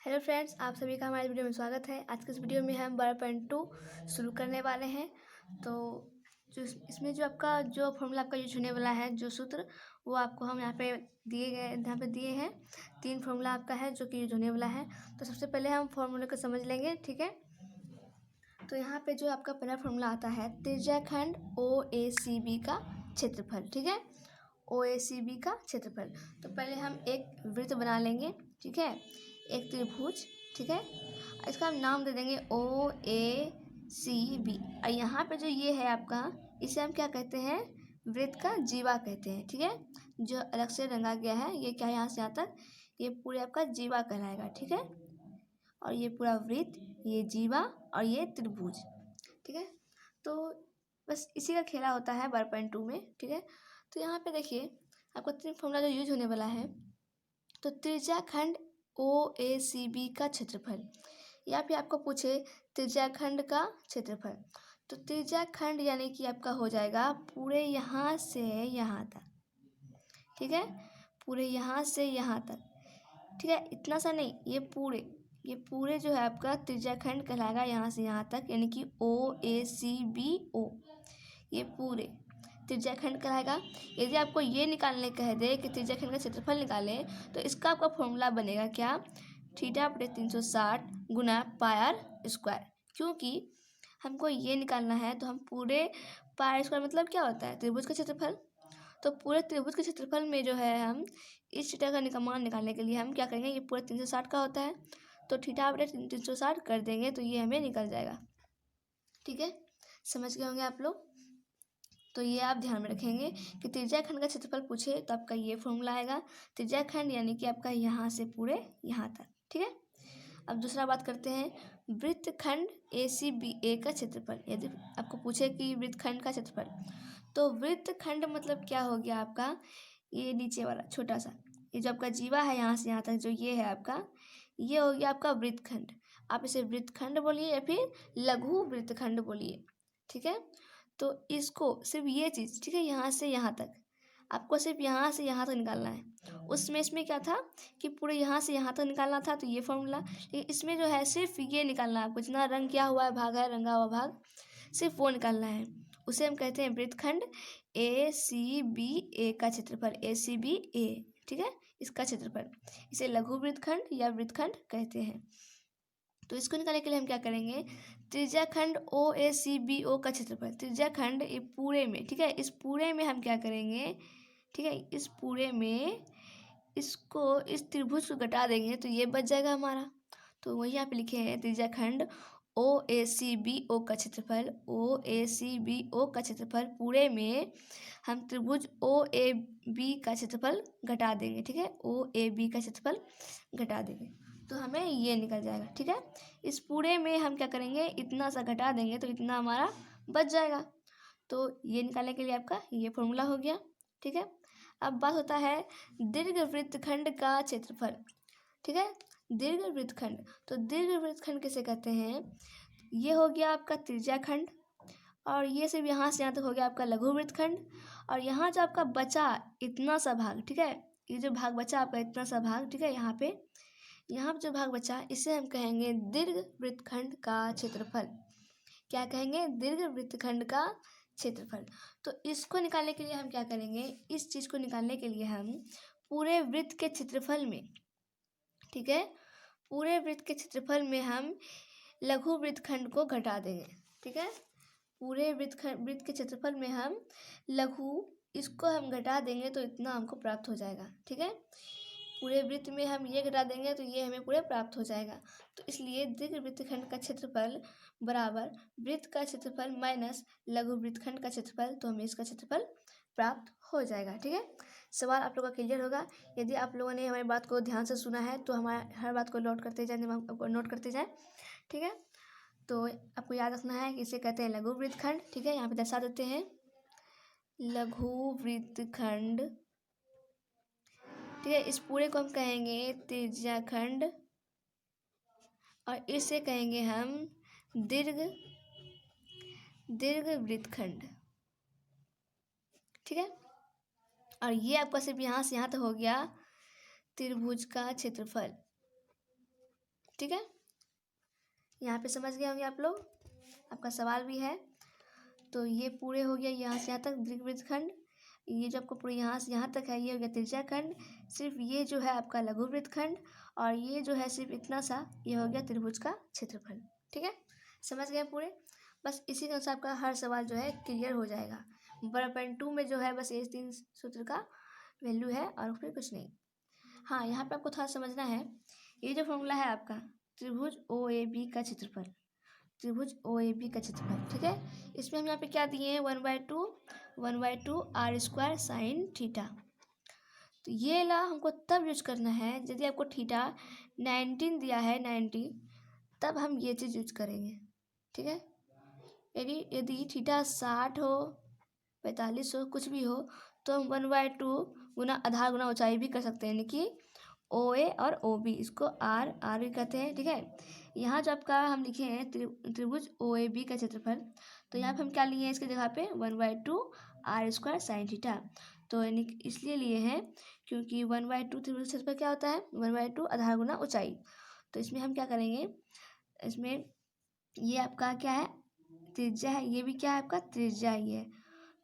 Hello friends, आप सभी का हमारे वीडियो में स्वागत है। आज के इस वीडियो में हम 12.2 शुरू करने वाले हैं। तो जो इसमें जो आपका जो फॉर्मूला आपका यूज होने वाला है, जो सूत्र, वो आपको हम यहाँ पे दिए हैं। 3 फॉर्मूला आपका है जो कि यूज होने वाला है। तो सबसे पहले हम फॉर्मूले को समझ लेंगे, ठीक है। तो यहाँ पे जो आपका पहला फॉर्मूला आता है, त्रिज्याखंड OACB का क्षेत्रफल, ठीक है। OACB का क्षेत्रफल। तो पहले हम एक वृत्त बना लेंगे, ठीक है, एक त्रिभुज, ठीक है। इसका हम नाम दे देंगे OACB। और यहाँ पे जो ये है आपका, इसे हम क्या कहते हैं, वृत्त का जीवा कहते हैं, ठीक है। जो अलग से रंगा गया है, ये क्या है, यहाँ से यहाँ तक ये पूरे आपका जीवा कहलाएगा, ठीक है। और ये पूरा वृत्त, ये जीवा और ये त्रिभुज, ठीक है। तो बस इसी का खेला होता है 12.2 में, ठीक है। तो यहाँ पे देखिए आपका 3 फॉर्मूला जो यूज होने वाला है। तो त्रिज्याखंड OACB का क्षेत्रफल, या फिर आपको पूछे त्रिज्याखंड का क्षेत्रफल, तो त्रिज्याखंड यानी कि आपका हो जाएगा पूरे यहाँ से यहाँ तक, ठीक है, पूरे यहाँ से यहाँ तक, ठीक है। इतना सा नहीं, ये पूरे जो है आपका त्रिज्याखंड कहलाएगा, यहाँ से यहाँ तक, यानी कि OACBO, ये पूरे त्रिज्याखंड कहलाएगा। यदि आपको ये निकालने कह दे कि त्रिज्याखंड का क्षेत्रफल निकालें, तो इसका आपका फॉर्मूला बनेगा क्या, θ/360 गुना πr²। क्योंकि हमको ये निकालना है, तो हम पूरे πr² मतलब क्या होता है, त्रिभुज का क्षेत्रफल। तो पूरे त्रिभुज के क्षेत्रफल में जो है, हम इस थीटा का मान निकालने के लिए हम क्या करेंगे, ये पूरा 360 का होता है, तो θ/360 कर देंगे तो ये हमें निकल जाएगा, ठीक है। समझ गए होंगे आप लोग। तो ये आप ध्यान में रखेंगे कि त्रिज्याखंड का क्षेत्रफल पूछे तो आपका ये फॉर्मूला आएगा, त्रिज्याखंड यानी कि आपका यहाँ से पूरे यहाँ तक, ठीक है। अब दूसरा बात करते हैं, वृत्तखंड ACBA का क्षेत्रफल। यदि आपको पूछे कि वृत्तखंड का क्षेत्रफल, तो वृत्तखंड मतलब क्या हो गया आपका, ये नीचे वाला छोटा सा, ये जो आपका जीवा है यहाँ से यहाँ तक जो ये है आपका, ये हो गया आपका वृत्तखंड। आप इसे वृत्तखंड बोलिए या फिर लघु वृत्तखंड बोलिए, ठीक है। तो इसको सिर्फ ये चीज़, ठीक है, यहाँ से यहाँ तक आपको सिर्फ यहाँ से यहाँ तक निकालना है। उसमें इसमें क्या था कि पूरे यहाँ से यहाँ तक निकालना था, तो ये फॉर्मूला। लेकिन इसमें जो है सिर्फ ये निकालना है आपको, जितना रंग किया हुआ है भाग है, रंगा हुआ भाग, सिर्फ वो निकालना है। उसे हम कहते हैं वृत्तखंड ACBA का क्षेत्रफल, ACBA, ठीक है, इसका क्षेत्रफल। इसे लघु वृत्तखंड या वृत्तखंड कहते हैं। तो इसको निकालने के लिए हम क्या करेंगे, त्रिज्याखंड OACBO का क्षेत्रफल, त्रिज्याखंड ये पूरे में, ठीक है, इस पूरे में हम क्या करेंगे, ठीक है, इस पूरे में इसको इस त्रिभुज को घटा देंगे तो ये बच जाएगा हमारा। तो वही यहाँ पे लिखे हैं, त्रिज्याखंड OACBO का क्षेत्रफल, OACBO का क्षेत्रफल पूरे में हम त्रिभुज OAB का क्षेत्रफल घटा देंगे, ठीक है, OAB का क्षेत्रफल घटा देंगे तो हमें ये निकल जाएगा, ठीक है। इस पूरे में हम क्या करेंगे, इतना सा घटा देंगे तो इतना हमारा बच जाएगा। तो ये निकालने के लिए आपका ये फॉर्मूला हो गया, ठीक है। अब बात होता है दीर्घ वृत्तखंड का क्षेत्रफल, ठीक है, दीर्घ वृत्तखंड। तो दीर्घ वृत्तखंड किसे कहते हैं, ये हो गया आपका त्रिज्याखंड, और ये सिर्फ यहाँ से यहाँ तक हो गया आपका लघु वृत्तखंड। और यहाँ जो आपका बचा इतना सा भाग, ठीक है, ये जो भाग बचा आपका इतना सा भाग, ठीक है, यहाँ पे जो भाग बचा इसे हम कहेंगे दीर्घ वृत्तखंड का क्षेत्रफल। क्या कहेंगे, दीर्घ वृत्तखंड का क्षेत्रफल। तो इसको निकालने के लिए हम क्या करेंगे, इस चीज़ को निकालने के लिए हम पूरे वृत्त के क्षेत्रफल में, ठीक है, पूरे वृत्त के क्षेत्रफल में हम लघु वृत्तखंड को घटा देंगे, ठीक है। पूरे वृत्त के क्षेत्रफल में हम लघु इसको हम घटा देंगे तो इतना हमको प्राप्त हो जाएगा, ठीक है। पूरे वृत्त में हम ये घटा देंगे तो ये हमें पूरे प्राप्त हो जाएगा। तो इसलिए दीर्घ वृत्तखंड का क्षेत्रफल बराबर वृत्त का क्षेत्रफल माइनस लघु वृत्तखंड का क्षेत्रफल, तो हमें इसका क्षेत्रफल प्राप्त हो जाएगा, ठीक है। सवाल आप लोगों का क्लियर होगा। यदि आप लोगों ने हमारी बात को ध्यान से सुना है तो हमारे हर बात को नोट करते जाए, दिमाग को नोट करते जाए, ठीक है। तो आपको याद रखना है कि इसे कहते हैं लघु वृत्तखंड, ठीक है। यहाँ पे दर्शा देते हैं लघु वृत्तखंड, ठीक है। इस पूरे को हम कहेंगे त्रिज्याखंड और इसे कहेंगे हम दीर्घ वृत्तखंड, ठीक है। और ये आपका सिर्फ यहाँ से यहाँ तक हो गया त्रिभुज का क्षेत्रफल, ठीक है, यहाँ पे समझ गए होंगे आप लोग। आपका सवाल भी है। तो ये पूरे हो गया यहाँ से यहाँ तक दीर्घवृत्तखंड। ये जो आपको पूरे यहाँ से यहाँ तक है ये हो गया त्रिज्याखंड। सिर्फ ये जो है आपका लघु वृत्तखंड, और ये जो है सिर्फ इतना सा ये हो गया त्रिभुज का क्षेत्रफल। ठीक है, समझ गए पूरे। बस इसी के अनुसार आपका हर सवाल जो है क्लियर हो जाएगा। 12.2 में जो है बस ये 3 सूत्र का वैल्यू है और फिर कुछ नहीं। हाँ, यहाँ पे आपको थोड़ा समझना है, ये जो फॉर्मूला है आपका त्रिभुज OAB का क्षेत्रफल, त्रिभुज OAB का क्षेत्रफल। ठीक है, इसमें हम यहाँ पे क्या दिए हैं 1/2 r² साइन थीटा। तो ये ला हमको तब यूज करना है यदि आपको थीटा 19 दिया है 90, तब हम ये चीज़ यूज करेंगे। ठीक है, यदि थीटा 60 हो 45 हो कुछ भी हो तो हम 1/2 गुना आधार गुना ऊंचाई भी कर सकते हैं, यानी कि OA और OB, इसको R भी कहते हैं। ठीक है, यहाँ जो आपका हम लिखे हैं त्रिभुज OAB का क्षेत्रफल, तो यहाँ पे हम क्या लिए हैं इसकी जगह पे 1/2 r² साइन थीटा। तो यानी इसलिए लिए हैं क्योंकि 1/2 त्रिभुज क्षेत्रफल क्या होता है 1/2 आधार गुना ऊंचाई। तो इसमें हम क्या करेंगे, इसमें ये आपका क्या है त्रिज्या है, ये भी क्या है आपका त्रिज्या ही है,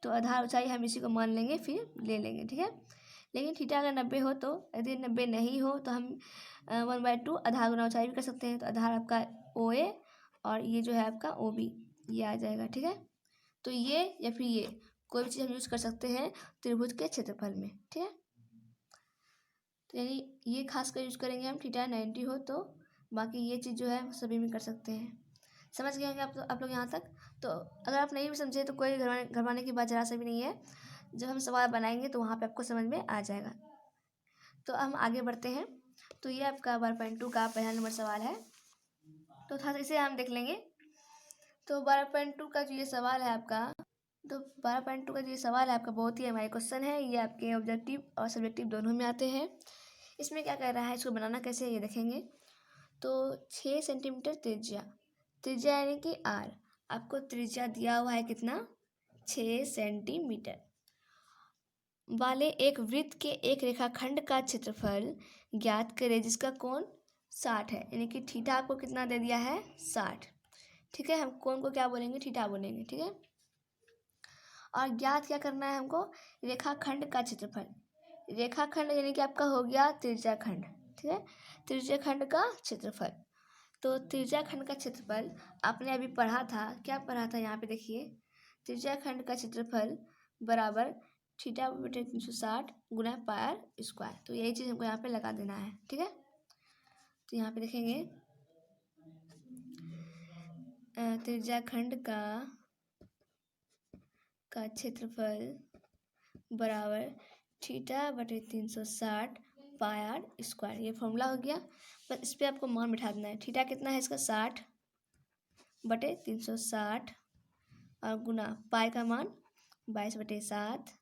तो आधार ऊंचाई हम इसी को मान लेंगे फिर ले लेंगे। ठीक है, लेकिन थीटा अगर 90 हो तो, यदि 90 नहीं हो तो हम 1/2 आधार गुना ऊंचाई भी कर सकते हैं। तो आधार आपका OA और ये जो है आपका OB ये आ जाएगा। ठीक है, तो ये या फिर ये कोई भी चीज़ हम यूज कर सकते हैं त्रिभुज के क्षेत्रफल में। ठीक है, तो यानी ये खास कर यूज करेंगे हम थीटा 90 हो तो, बाकी ये चीज़ जो है सभी में कर सकते हैं। समझ गए होंगे आप लोग यहाँ तक। तो अगर आप नहीं भी समझे तो कोई घबराने की बात जरा सा भी नहीं है, जब हम सवाल बनाएंगे तो वहाँ पे आपको समझ में आ जाएगा। तो हम आगे बढ़ते हैं। तो ये आपका 12.2 का पहला नंबर सवाल है, तो थोड़ा सा इसे हम देख लेंगे। तो 12.2 का जो ये सवाल है आपका, तो 12.2 का जो ये सवाल है आपका बहुत ही हमारे क्वेश्चन है, ये आपके ऑब्जेक्टिव और सब्जेक्टिव दोनों में आते हैं। इसमें क्या कह रहा है, इसको बनाना कैसे है ये देखेंगे। तो 6 सेंटीमीटर त्रिज्या, त्रिज्या यानी कि R, आपको त्रिज्या दिया हुआ है कितना 6 सेंटीमीटर वाले एक वृत्त के एक रेखाखंड का क्षेत्रफल ज्ञात करें जिसका कोण 60 है, यानी कि थीटा आपको कितना दे दिया है 60। ठीक है, हम कोण को क्या बोलेंगे थीटा बोलेंगे। ठीक है, और ज्ञात क्या करना है हमको रेखाखंड का क्षेत्रफल, रेखाखंड यानी कि आपका हो गया त्रिज्याखंड। ठीक है, त्रिज्याखंड का क्षेत्रफल। तो त्रिज्याखंड का क्षेत्रफल आपने अभी पढ़ा था, क्या पढ़ा था यहाँ पे देखिए, त्रिज्याखंड का क्षेत्रफल बराबर थीटा बटे 360 गुना πr²। तो यही चीज़ हमको यहाँ पे लगा देना है। ठीक है, तो यहाँ पे देखेंगे त्रिज्याखंड का क्षेत्रफल बराबर थीटा बटे 360 πr²। ये फॉर्मूला हो गया, बस इस पर आपको मान बिठा देना है। थीटा कितना है इसका 60 बटे 360 और गुना पाई का मान 22/7।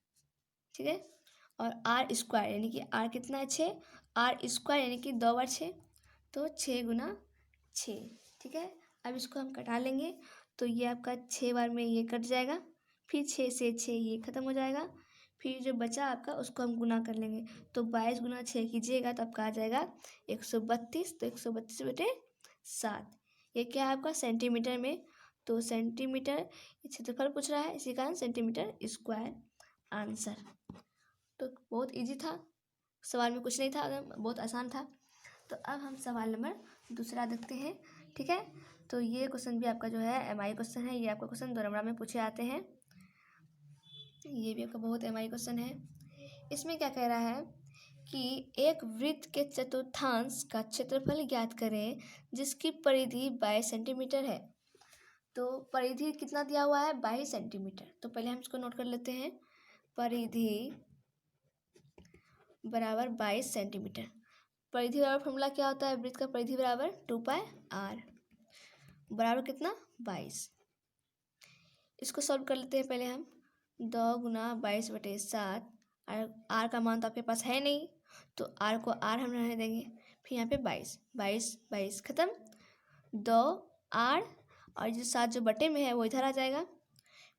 ठीक है, और r² यानी कि r कितना है 6, r² यानी कि 2 बार 6, तो 6 गुना 6। ठीक है, अब इसको हम कटा लेंगे, तो ये आपका 6 बार में ये कट जाएगा, फिर 6 से 6 ये ख़त्म हो जाएगा, फिर जो बचा आपका उसको हम गुना कर लेंगे। तो 22 गुना 6 कीजिएगा तो आपका आ जाएगा 132। तो 132/7 ये क्या है आपका सेंटीमीटर में, तो सेंटीमीटर क्षेत्रफल पूछ रहा है, इसी कारण सेंटीमीटर स्क्वायर आंसर। तो बहुत इजी था, सवाल में कुछ नहीं था, बहुत आसान था। तो अब हम सवाल नंबर दूसरा देखते हैं। ठीक है, तो ये क्वेश्चन भी आपका जो है MI क्वेश्चन है, ये आपका क्वेश्चन 2 नंबर में पूछे आते हैं, ये भी आपका बहुत MI क्वेश्चन है। इसमें क्या कह रहा है कि एक वृत्त के चतुर्थांश का क्षेत्रफल ज्ञात करें जिसकी परिधि 22 सेंटीमीटर है। तो परिधि कितना दिया हुआ है 22 सेंटीमीटर। तो पहले हम इसको नोट कर लेते हैं, परिधि बराबर 22 सेंटीमीटर। परिधि बराबर फॉर्मूला क्या होता है, वृत्त का परिधि बराबर 2πr बराबर कितना 22। इसको सॉल्व कर लेते हैं पहले हम, 2 गुना 22/7, और r का मान तो आपके पास है नहीं तो r को r हम रहने देंगे, फिर यहाँ पे 22 ख़त्म, 2 r और जो 7 जो बटे में है वो इधर आ जाएगा,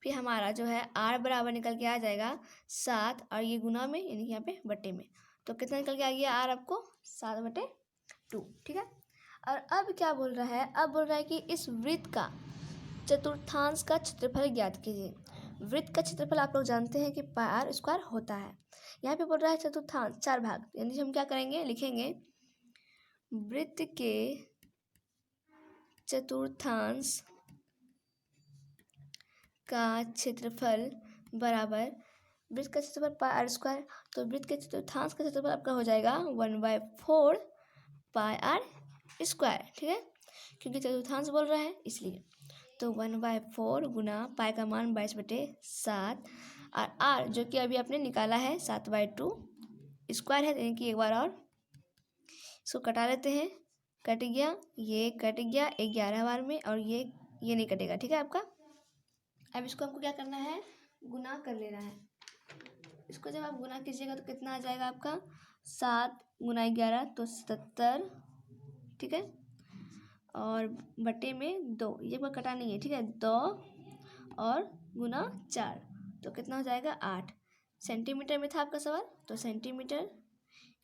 फिर हमारा जो है r बराबर निकल के आ जाएगा 7 और ये गुना में यानी कि यहाँ पे बटे में, तो कितना निकल के आ गया r आपको 7/2। ठीक है, और अब क्या बोल रहा है, अब बोल रहा है कि इस वृत्त का चतुर्थांश का क्षेत्रफल ज्ञात कीजिए। वृत्त का क्षेत्रफल आप लोग जानते हैं कि पाई आर स्क्वायर होता है। यहाँ पे बोल रहा है चतुर्थांश 4 भाग, यानी हम क्या करेंगे, लिखेंगे वृत्त के चतुर्थांश का क्षेत्रफल बराबर वृत्त का क्षेत्रफल पाई आर स्क्वायर। तो वृत्त के चतुर्थांश का क्षेत्रफल आपका हो जाएगा 1/4 पाई आर स्क्वायर, ठीक है, क्योंकि चतुर्थांश बोल रहा है इसलिए। तो 1/4 गुना पाई का मान 22/7 और आर जो कि अभी आपने निकाला है 7/2 स्क्वायर है, यानी कि एक बार और इसको कटा लेते हैं, कट गया, ये कट गया 11 बार में, और ये नहीं कटेगा, ठीक है आपका। अब इसको हमको क्या करना है, गुना कर लेना है। इसको जब आप गुना कीजिएगा तो कितना आ जाएगा आपका, 7 गुना 11 तो 77, ठीक है, और बटे में 2, ये कोई कटा नहीं है, ठीक है, 2 और गुना 4 तो कितना हो जाएगा 8 सेंटीमीटर में था आपका सवाल, तो सेंटीमीटर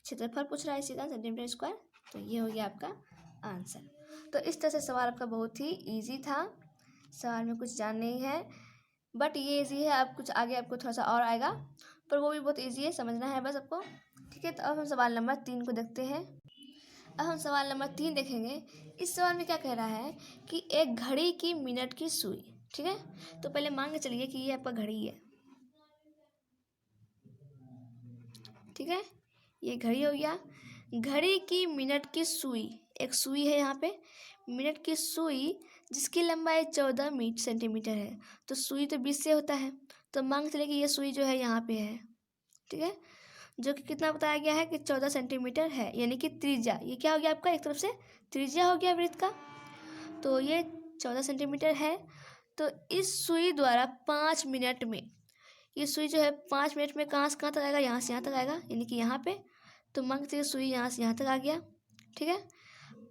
क्षेत्रफल पूछ रहा है, सीधा सेंटीमीटर स्क्वायर, तो ये हो गया आपका आंसर। तो इस तरह से सवाल आपका बहुत ही ईजी था, सवाल में कुछ जान नहीं है, बट ये ईजी है, आप कुछ आगे आपको थोड़ा सा और आएगा, पर वो भी बहुत ईजी है, समझना है बस आपको, ठीक है। तो अब हम सवाल नंबर 3 को देखते हैं। अब हम सवाल नंबर 3 देखेंगे। इस सवाल में क्या कह रहा है कि एक घड़ी की मिनट की सुई, ठीक है, तो पहले मान के चलिए कि ये आपका घड़ी है, ठीक है, ये घड़ी हो गया। घड़ी की मिनट की सुई, एक सुई है यहाँ पे, मिनट की सुई जिसकी लंबाई 14 सेंटीमीटर है, तो सुई तो 20 से होता है, तो मान के चलिए कि ये सुई जो है यहाँ पे है, ठीक है, जो कि कितना बताया गया है कि 14 सेंटीमीटर है, यानी कि त्रिज्या, ये क्या हो गया आपका, एक तरफ से त्रिज्या हो गया वृत्त का, तो ये 14 सेंटीमीटर है। तो इस सुई द्वारा 5 मिनट में, ये सुई जो है 5 मिनट में कहाँ से कहाँ तक आएगा, यहाँ से यहाँ तक आएगा, यानी कि यहाँ पे, तो मान के चलिए सुई यहाँ से यहाँ तक आ गया, ठीक है।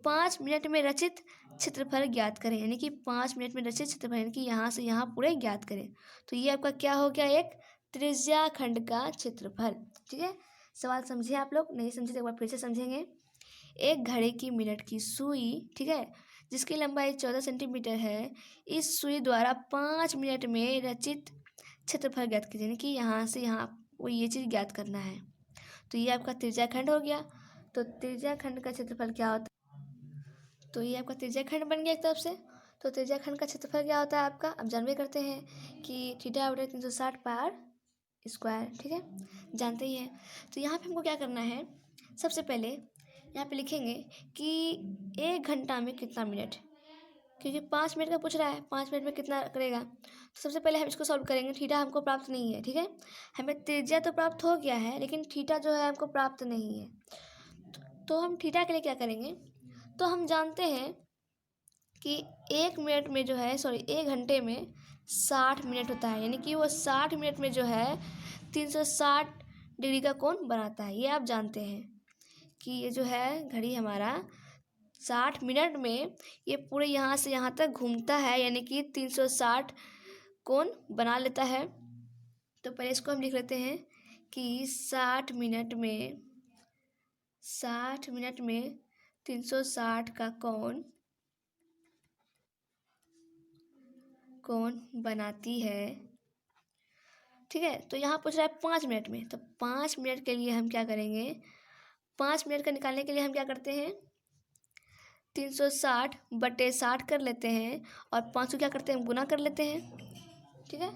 5 मिनट में रचित क्षेत्रफल ज्ञात करें, यानी कि 5 मिनट में रचित क्षेत्रफल, यानी कि यहाँ से यहाँ पूरे ज्ञात करें, तो ये आपका क्या हो गया, एक त्रिज्या खंड का क्षेत्रफल, ठीक है। सवाल समझे आप लोग, नहीं समझे तो एक बार फिर से समझेंगे। एक घड़ी की मिनट की सुई, ठीक है, जिसकी लंबाई 14 सेंटीमीटर है, इस सुई द्वारा 5 मिनट में रचित क्षेत्रफल ज्ञात कीजिए, यानी कि यहाँ से यहाँ वो ये चीज़ ज्ञात करना है, तो ये आपका त्रिज्या खंड हो गया। तो त्रिज्या खंड का क्षेत्रफल क्या होता है, तो ये आपका त्रिज्या खंड बन गया एक तरफ से। तो त्रिज्या खंड का क्षेत्रफल क्या होता है आपका, अब जानवे करते हैं कि थीटा बटे 360 पाई आर स्क्वायर, ठीक है, जानते ही हैं। तो यहाँ पे हमको क्या करना है, सबसे पहले यहाँ पे लिखेंगे कि 1 घंटा में कितना मिनट, क्योंकि 5 मिनट का पूछ रहा है, 5 मिनट में कितना करेगा, तो सबसे पहले हम इसको सॉल्व करेंगे। थीटा हमको प्राप्त नहीं है, ठीक है, हमें त्रिज्या तो प्राप्त हो गया है, लेकिन थीटा जो है हमको प्राप्त नहीं है, तो हम थीटा के लिए क्या करेंगे, तो हम जानते हैं कि 1 मिनट में जो है, सॉरी 1 घंटे में 60 मिनट होता है, यानी कि वो 60 मिनट में जो है 360 डिग्री का कोण बनाता है, ये आप जानते हैं कि ये जो है घड़ी हमारा 60 मिनट में ये पूरे यहाँ से यहाँ तक घूमता है, यानी कि 360 कोण बना लेता है। तो पहले इसको हम लिख लेते हैं कि 60 मिनट में 360 का कोण बनाती है, ठीक है। तो यहाँ पूछ रहा है 5 मिनट में, तो 5 मिनट के लिए हम क्या करेंगे, 5 मिनट का निकालने के लिए हम क्या करते हैं, 360/60 कर लेते हैं, और 5 को क्या करते हैं, गुना कर लेते हैं, ठीक है।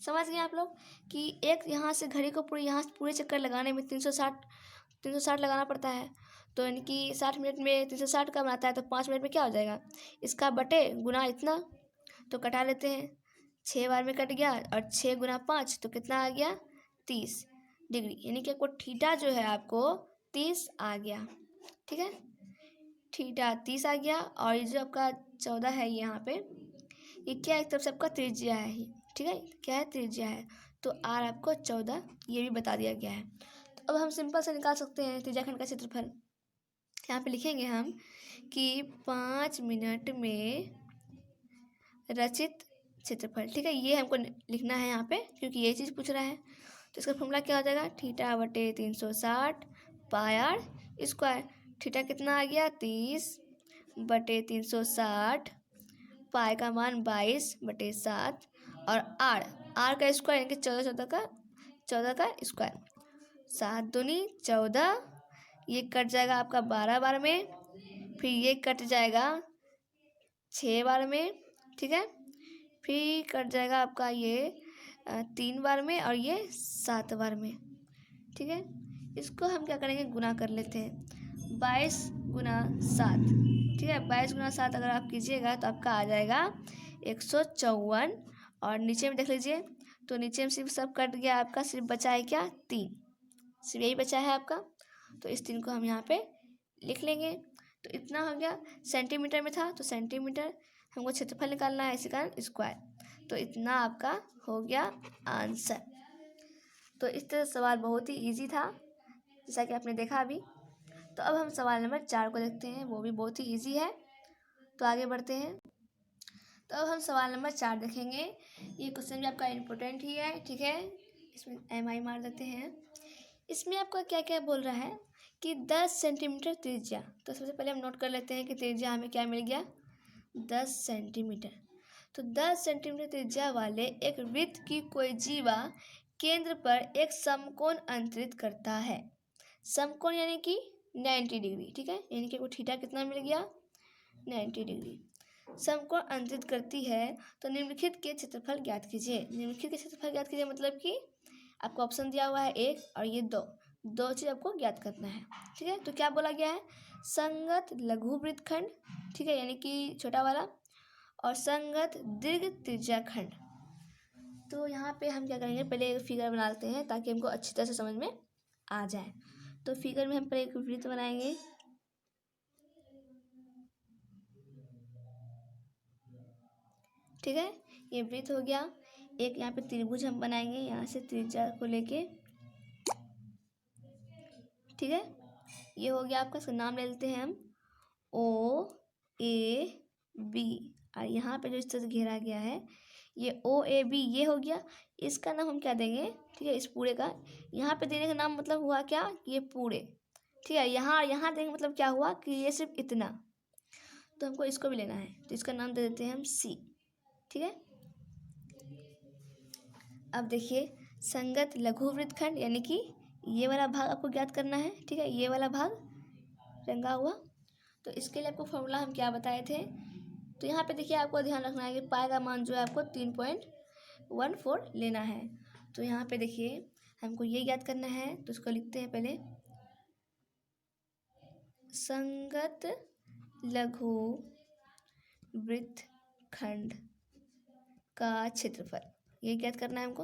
समझ गए आप लोग कि एक यहाँ से घड़ी को यहाँ से पूरे चक्कर लगाने में 360 लगाना पड़ता है, तो यानी कि 60 मिनट में 360 का बनाता है, तो 5 मिनट में क्या हो जाएगा, इसका बटे गुना इतना, तो कटा लेते हैं, 6 बार में कट गया, और 6 गुना 5 तो कितना आ गया, 30 डिग्री, यानी कि आपको थीटा जो है आपको 30 आ गया, ठीक है, थीटा 30 आ गया। और ये जो आपका 14 है यहाँ पे, ये क्या एक तरफ से आपका त्रिज्या है ही, ठीक है, क्या है, त्रिज्या है, तो आर आपको 14 ये भी बता दिया गया है। तो अब हम सिंपल से निकाल सकते हैं त्रिज्या खंड का क्षेत्रफल। यहाँ पे लिखेंगे हम कि 5 मिनट में रचित क्षेत्रफल, ठीक है, ये हमको लिखना है यहाँ पे, क्योंकि ये चीज़ पूछ रहा है। तो इसका फॉर्मूला क्या हो जाएगा, थीटा बटे 360 पाई आर स्क्वायर, थीटा कितना आ गया 30, बटे 360, पाई का मान 22/7 और आर का स्क्वायर यानी कि 14 का स्क्वायर, 7 दूनी 14, ये कट जाएगा आपका 12 बार में, फिर ये कट जाएगा 6 बार में, ठीक है, फिर कट जाएगा आपका ये 3 बार में और ये 7 बार में, ठीक है। इसको हम क्या करेंगे, गुना कर लेते हैं, 22 गुना 7, ठीक है। 22 गुना 7 अगर आप कीजिएगा तो आपका आ जाएगा 154, और नीचे में देख लीजिए तो नीचे में सिर्फ सब कट गया आपका, सिर्फ बचा है क्या, 3, सिर्फ यही बचा है आपका। तो इस 3 को हम यहाँ पे लिख लेंगे। तो इतना हो गया, सेंटीमीटर में था तो सेंटीमीटर, हमको क्षेत्रफल निकालना है, इसी कारण स्क्वायर, तो इतना आपका हो गया आंसर। तो इस तरह सवाल बहुत ही इजी था, जैसा कि आपने देखा अभी। तो अब हम सवाल नंबर 4 को देखते हैं, वो भी बहुत ही इजी है। तो आगे बढ़ते हैं। तो अब हम सवाल नंबर 4 देखेंगे। ये क्वेश्चन भी आपका इम्पोर्टेंट ही है, ठीक है, इसमें MI मार देते हैं। इसमें आपका क्या क्या बोल रहा है कि 10 सेंटीमीटर त्रिज्या। तो सबसे पहले हम नोट कर लेते हैं कि त्रिज्या हमें क्या मिल गया, 10 सेंटीमीटर। तो 10 सेंटीमीटर त्रिज्या वाले एक वृत्त की कोई जीवा केंद्र पर एक समकोण अंतरित करता है। समकोण यानी कि 90 डिग्री, ठीक है, यानी कि वो थीटा कितना मिल गया, 90 डिग्री समकोण अंतरित करती है। तो निम्नलिखित के क्षेत्रफल ज्ञात कीजिए। निम्नलिखित के क्षेत्रफल ज्ञात कीजिए मतलब कि आपको ऑप्शन दिया हुआ है 1 और ये 2 चीज़ आपको ज्ञात करना है, ठीक है। तो क्या बोला गया है, संगत लघु वृत्तखंड, ठीक है, यानी कि छोटा वाला, और संगत दीर्घ त्रिज्या खंड। तो यहाँ पे हम क्या करेंगे, पहले एक फिगर बना लेते हैं ताकि हमको अच्छी तरह से समझ में आ जाए। तो फिगर में हम पहले एक वृत्त बनाएंगे, ठीक है, ये वृत्त हो गया। एक यहाँ पे त्रिभुज हम बनाएंगे, यहाँ से त्रिज्या को लेके, ठीक है, ये हो गया आपका। इसका नाम ले लेते हैं हम OAB, और यहाँ पे जो इस तरह से घेरा गया है ये OAB, ये हो गया। इसका नाम हम क्या देंगे, ठीक है, इस पूरे का यहाँ पे देने का नाम मतलब हुआ क्या, ये पूरे, ठीक है। यहाँ देंगे मतलब क्या हुआ कि ये सिर्फ इतना, तो हमको इसको भी लेना है, तो इसका नाम दे देते हैं हम C, ठीक है। अब देखिए, संगत लघु वृत्तखंड यानी कि ये वाला भाग आपको ज्ञात करना है, ठीक है, ये वाला भाग रंगा हुआ। तो इसके लिए आपको फॉर्मूला हम क्या बताए थे, तो यहाँ पे देखिए आपको ध्यान रखना है कि पाई का मान जो है आपको 3.14 लेना है। तो यहाँ पे देखिए हमको ये ज्ञात करना है, तो इसको लिखते हैं पहले, संगत लघु वृत्तखंड का क्षेत्रफल, ये ज्ञात करना है हमको।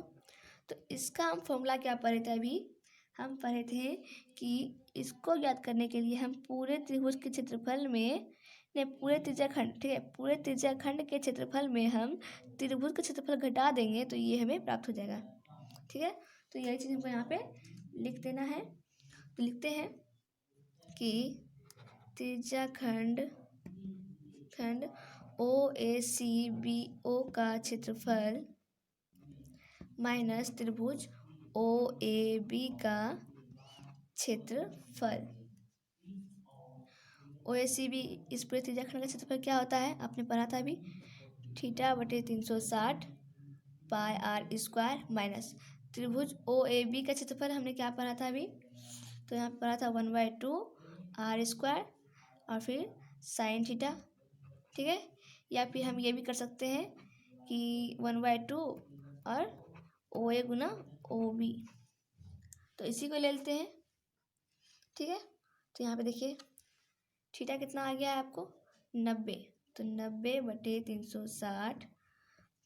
तो इसका हम फॉर्मूला क्या पढ़े थे, अभी हम पढ़े थे कि इसको ज्ञात करने के लिए हम पूरे त्रिभुज के क्षेत्रफल में, नहीं पूरे त्रिज्याखंड, ठीक है, पूरे त्रिज्याखंड के क्षेत्रफल में हम त्रिभुज का क्षेत्रफल घटा देंगे तो ये हमें प्राप्त हो जाएगा, ठीक है। तो यही चीज़ हमको यहाँ पे लिख देना है। तो लिखते हैं कि त्रिज्याखंड OACBO का क्षेत्रफल माइनस त्रिभुज OAB का क्षेत्रफल। OACB इस पूरे त्रिज्याखंड का क्षेत्रफल क्या होता है, आपने पढ़ा था अभी, θ/360 पाई r स्क्वायर माइनस त्रिभुज OAB का क्षेत्रफल हमने क्या पढ़ा था अभी, तो यहाँ पढ़ा था 1/2 r स्क्वायर और फिर साइन थीटा, ठीक है। या फिर हम ये भी कर सकते हैं कि 1/2 और OA गुना OB, तो इसी को ले लेते हैं, ठीक है। तो यहाँ पे देखिए थीटा कितना आ गया है आपको 90, तो 90/360,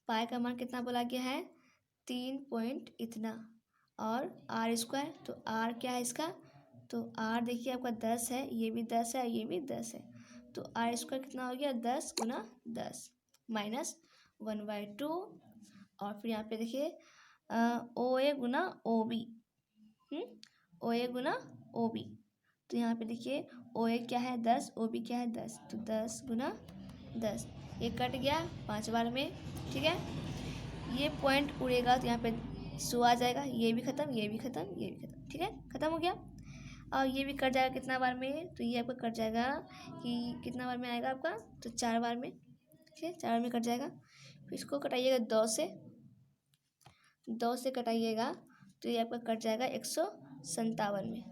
पाई का मान कितना बोला गया है 3 पॉइंट इतना, और r स्क्वायर, तो r क्या है इसका, तो r देखिए आपका 10 है, ये भी 10 है, ये भी 10 है, तो r स्क्वायर कितना हो गया 10 गुना 10 माइनस 1/2, और फिर यहाँ पे देखिए OA गुना OB, OA गुना OB, तो यहाँ पे देखिए OA क्या है 10, OB क्या है 10, तो 10 गुना 10, ये कट गया 5 बार में, ठीक है। ये पॉइंट उड़ेगा तो यहाँ पे 100 आ जाएगा, ये भी खत्म, ये भी खत्म, ये भी खत्म, ठीक है, खत्म हो गया। और ये भी कट जाएगा कितना बार में, तो ये आपका कट जाएगा कि कितना बार में आएगा आपका, तो 4 बार में, ठीक है, 4 बार में कट जाएगा। फिर इसको कटाइएगा 2 से कटाइएगा तो ये आपका कट जाएगा 157 में,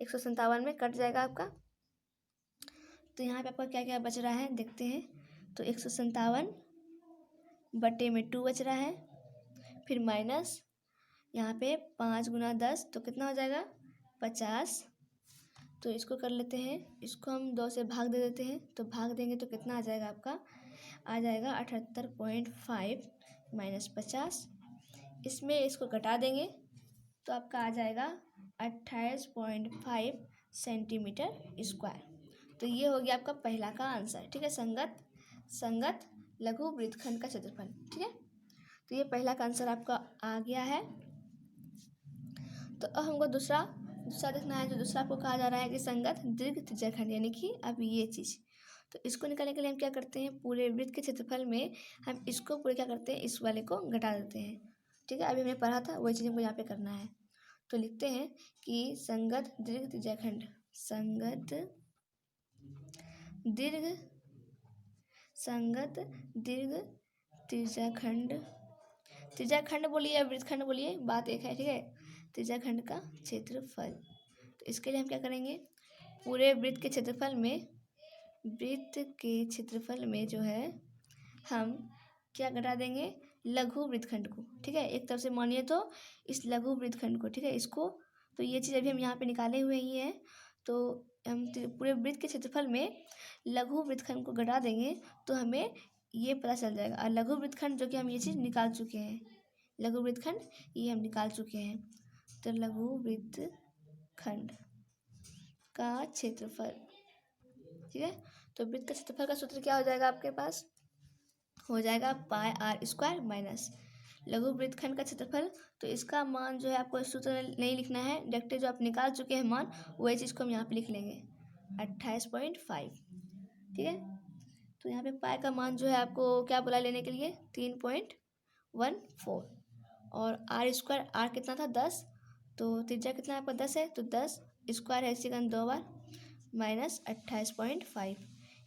157 में कट जाएगा आपका। तो यहाँ पे आपका क्या क्या बच रहा है देखते हैं। तो 157 बटे में 2 बच रहा है, फिर माइनस यहाँ पे 5 गुना 10 तो कितना हो जाएगा 50। तो इसको कर लेते हैं, इसको हम 2 से भाग दे देते हैं, तो भाग देंगे तो कितना आ जाएगा आपका, आ जाएगा 78.5 माइनस 50। इसमें इसको घटा देंगे तो आपका आ जाएगा 28.5 सेंटीमीटर स्क्वायर। तो ये हो गया आपका पहला का आंसर, ठीक है, संगत लघु वृत्तखंड का क्षेत्रफल, ठीक है। तो ये पहला का आंसर आपका आ गया है। तो अब हमको दूसरा देखना है। तो दूसरा आपको कहा जा रहा है कि संगत दीर्घ त्रिज्याखंड, यानी कि अब ये चीज़, तो इसको निकालने के लिए हम क्या करते हैं, पूरे वृत्त के क्षेत्रफल में हम इसको पूरे क्या करते हैं, इस वाले को घटा देते हैं, ठीक है। अभी हमने पढ़ा था वही चीज़ हमको यहाँ पे करना है। तो लिखते हैं कि संगत दीर्घ त्रिज्याखंड, संगत दीर्घ त्रिज्याखंड बोलिए या वृत्तखंड बोलिए, बात एक है, ठीक है। त्रिज्याखंड का क्षेत्रफल, तो इसके लिए हम क्या करेंगे, पूरे वृत्त के क्षेत्रफल में जो है हम क्या घटा देंगे, लघु वृत्तखंड को, ठीक है। एक तरफ से मानिए तो इस लघु वृत्तखंड को, ठीक है, इसको, तो ये चीज़ अभी हम यहाँ पे निकाले हुए ही हैं। तो हम पूरे वृत्त के क्षेत्रफल में लघु वृत्तखंड को घटा देंगे तो हमें ये पता चल जाएगा। और लघु वृत्तखंड जो कि हम ये चीज़ निकाल चुके हैं, लघु वृत्तखंड ये हम निकाल चुके हैं। तो लघु वृत्तखंड का क्षेत्रफल, ठीक है। तो वृत्त का क्षेत्रफल का सूत्र क्या हो जाएगा, आपके पास हो जाएगा पाई आर स्क्वायर माइनस लघु वृत्तखंड का क्षेत्रफल। तो इसका मान जो है आपको सूत्र नहीं लिखना है, डायरेक्ट जो आप निकाल चुके हैं मान, वही चीज़ को हम यहाँ पे लिख लेंगे 28.5, ठीक है। तो यहाँ पे पाई का मान जो है आपको क्या बोला लेने के लिए, 3.14, और आर स्क्वायर, आर कितना था 10, तो त्रिज्या कितना आपका 10 है, तो 10 स्क्वायर है इसी का 2 बार माइनस 28.5,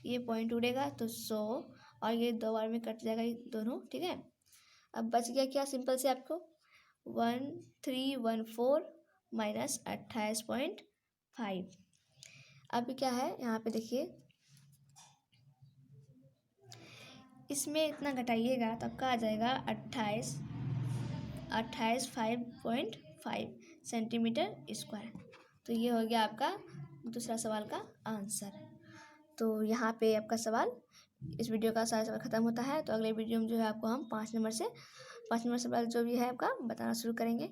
ये पॉइंट उड़ेगा तो 100, और ये 2 बार में कट जाएगा ये दोनों, ठीक है। अब बच गया क्या, सिंपल से आपको 1314 माइनस 28.5। अब क्या है यहाँ पे देखिए, इसमें इतना घटाइएगा तो आपका आ जाएगा 5.5 सेंटीमीटर स्क्वायर। तो ये हो गया आपका दूसरा सवाल का आंसर। तो यहाँ पे आपका सवाल, इस वीडियो का सारा सवाल ख़त्म होता है। तो अगले वीडियो में जो है आपको हम 5 नंबर सवाल जो भी है आपका बताना शुरू करेंगे।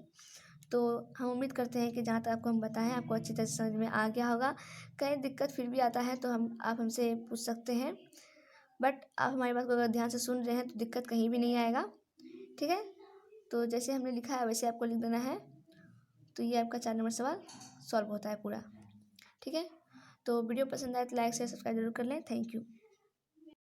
तो हम उम्मीद करते हैं कि जहाँ तक आपको हम बताएं आपको अच्छी तरह से समझ में आ गया होगा। कहीं दिक्कत फिर भी आता है तो आप हमसे पूछ सकते हैं, बट आप हमारी बात को अगर ध्यान से सुन रहे हैं तो दिक्कत कहीं भी नहीं आएगा, ठीक है। तो जैसे हमने लिखा है वैसे आपको लिख देना है। तो ये आपका 4 नंबर सवाल सॉल्व होता है पूरा, ठीक है। तो वीडियो पसंद आए तो लाइक शेयर सब्सक्राइब जरूर कर लें। Thank you.